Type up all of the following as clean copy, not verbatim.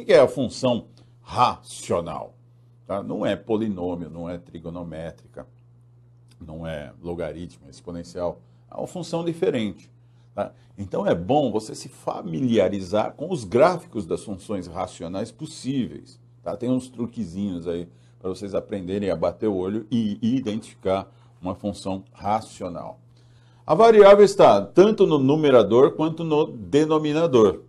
que é a função racional? Tá? Não é polinômio, não é trigonométrica, não é logaritmo, é exponencial. É uma função diferente. Tá? Então é bom você se familiarizar com os gráficos das funções racionais possíveis. Tá? Tem uns truquezinhos aí para vocês aprenderem a bater o olho e identificar uma função racional. A variável está tanto no numerador quanto no denominador.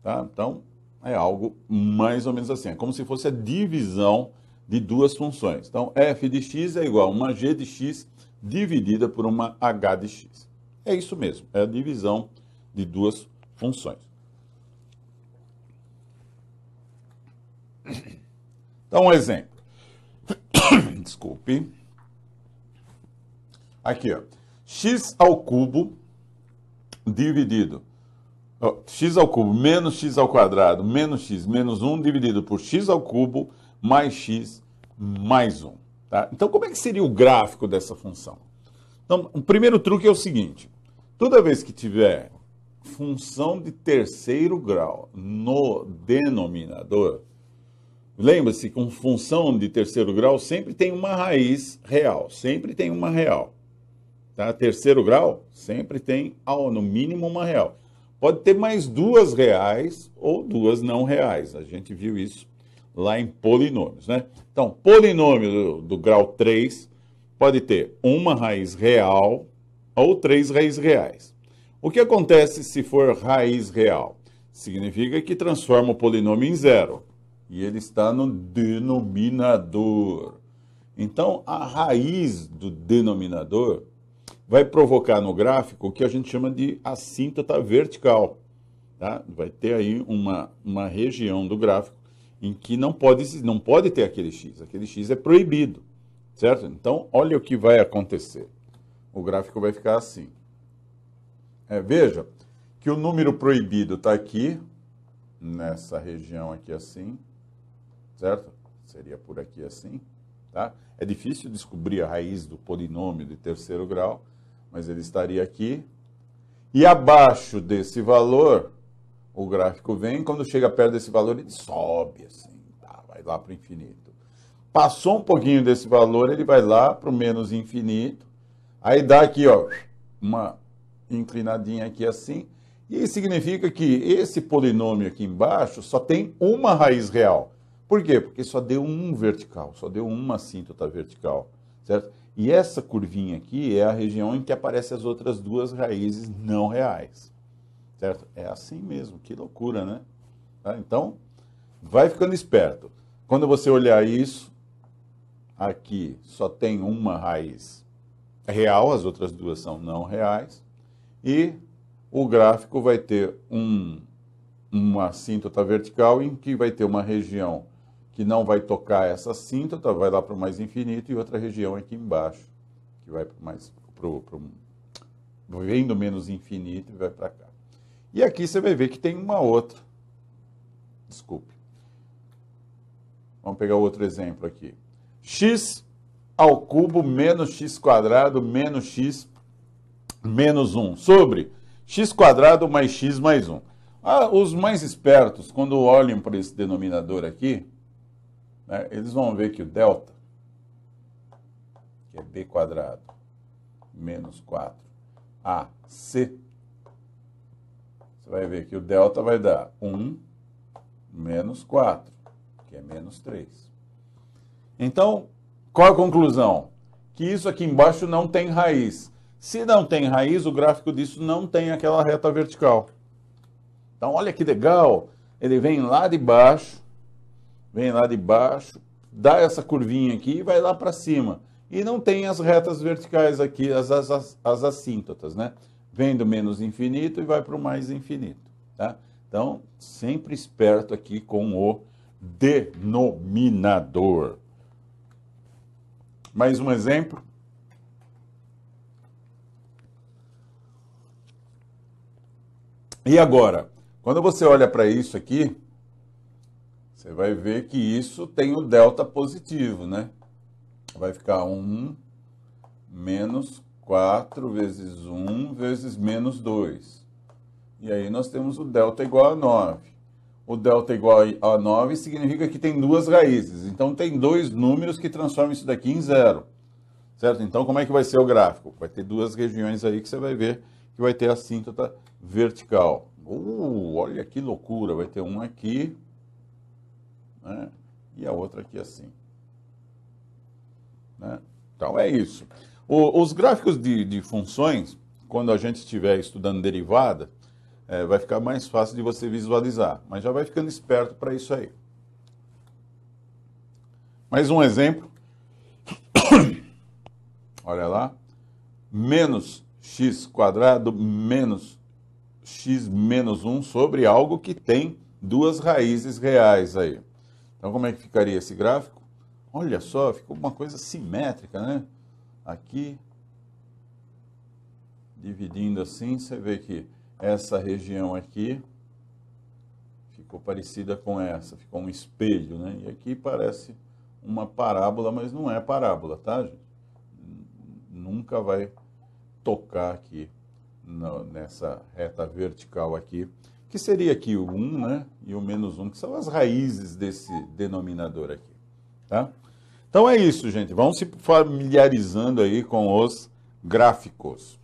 Tá? Então, é algo mais ou menos assim. É como se fosse a divisão de duas funções. Então, f de x é igual a uma g de x dividida por uma h de x. É isso mesmo, é a divisão de duas funções. Então, um exemplo. Desculpe. Aqui, ó. X ao cubo dividido. X ao cubo menos x ao quadrado menos x menos 1 dividido por x ao cubo mais x mais 1. Tá? Então, como é que seria o gráfico dessa função? Então, o primeiro truque é o seguinte. Toda vez que tiver função de terceiro grau no denominador, lembre-se que com função de terceiro grau sempre tem uma raiz real. Sempre tem uma real. Tá? Terceiro grau sempre tem, no mínimo, uma real. Pode ter mais duas reais ou duas não reais. A gente viu isso lá em polinômios, né? Então, polinômio do grau 3 pode ter uma raiz real ou três raízes reais. O que acontece se for raiz real? Significa que transforma o polinômio em zero. E ele está no denominador. Então, a raiz do denominador vai provocar no gráfico o que a gente chama de assíntota vertical. Tá? Vai ter aí uma região do gráfico em que não pode ter aquele x. Aquele x é proibido, certo? Então, olha o que vai acontecer. O gráfico vai ficar assim. Veja que o número proibido está aqui, nessa região aqui assim, certo? Seria por aqui assim, tá? É difícil descobrir a raiz do polinômio de terceiro grau, mas ele estaria aqui. E abaixo desse valor, o gráfico vem, quando chega perto desse valor, ele sobe assim, tá? Vai lá para o infinito. Passou um pouquinho desse valor, ele vai lá para o menos infinito. Aí dá aqui, ó, uma inclinadinha aqui assim. E significa que esse polinômio aqui embaixo só tem uma raiz real. Por quê? Porque só deu um vertical, só deu uma assíntota vertical, certo? E essa curvinha aqui é a região em que aparecem as outras duas raízes não reais, certo? É assim mesmo, que loucura, né? Tá? Então, vai ficando esperto. Quando você olhar isso, aqui só tem uma raiz real, as outras duas são não reais, e o gráfico vai ter uma assíntota vertical em que vai ter uma região que não vai tocar essa assíntota, vai lá para o mais infinito, e outra região aqui embaixo, que vai vem do menos infinito e vai para cá. E aqui você vai ver que tem uma outra. Desculpe. Vamos pegar outro exemplo aqui. X ao cubo menos x quadrado menos x menos 1 sobre x quadrado mais x mais 1. Os mais espertos, quando olham para esse denominador aqui, né, eles vão ver que o delta, que é b quadrado menos 4ac, você vai ver que o delta vai dar 1 menos 4, que é menos 3. Então, qual a conclusão? Que isso aqui embaixo não tem raiz. Se não tem raiz, o gráfico disso não tem aquela reta vertical. Então, olha que legal. Ele vem lá de baixo, dá essa curvinha aqui e vai lá para cima. E não tem as retas verticais aqui, as assíntotas, né? Vem do menos infinito e vai para o mais infinito, tá? Então, sempre esperto aqui com o denominador. Mais um exemplo. E agora, quando você olha para isso aqui, você vai ver que isso tem o delta positivo, né? Vai ficar 1 menos 4 vezes 1 vezes menos 2. E aí nós temos o delta igual a 9. o delta igual a 9 significa que tem duas raízes. Então, tem dois números que transformam isso daqui em zero. Certo? Então, como é que vai ser o gráfico? Vai ter duas regiões aí que você vai ver que vai ter a assíntota vertical. Olha que loucura! Vai ter um aqui, né? E a outra aqui assim. Né? Então, é isso. Os gráficos de funções, quando a gente estiver estudando derivada, vai ficar mais fácil de você visualizar. Mas já vai ficando esperto para isso aí. Mais um exemplo. Olha lá. Menos x quadrado menos x menos 1 sobre algo que tem duas raízes reais aí. Então, como é que ficaria esse gráfico? Olha só, ficou uma coisa simétrica, né? Aqui, dividindo assim, você vê que essa região aqui ficou parecida com essa, ficou um espelho, né? E aqui parece uma parábola, mas não é parábola, tá, gente? Nunca vai tocar aqui nessa reta vertical aqui, que seria aqui o 1, né? E o menos 1, que são as raízes desse denominador aqui, tá? Então é isso, gente. Vamos se familiarizando aí com os gráficos.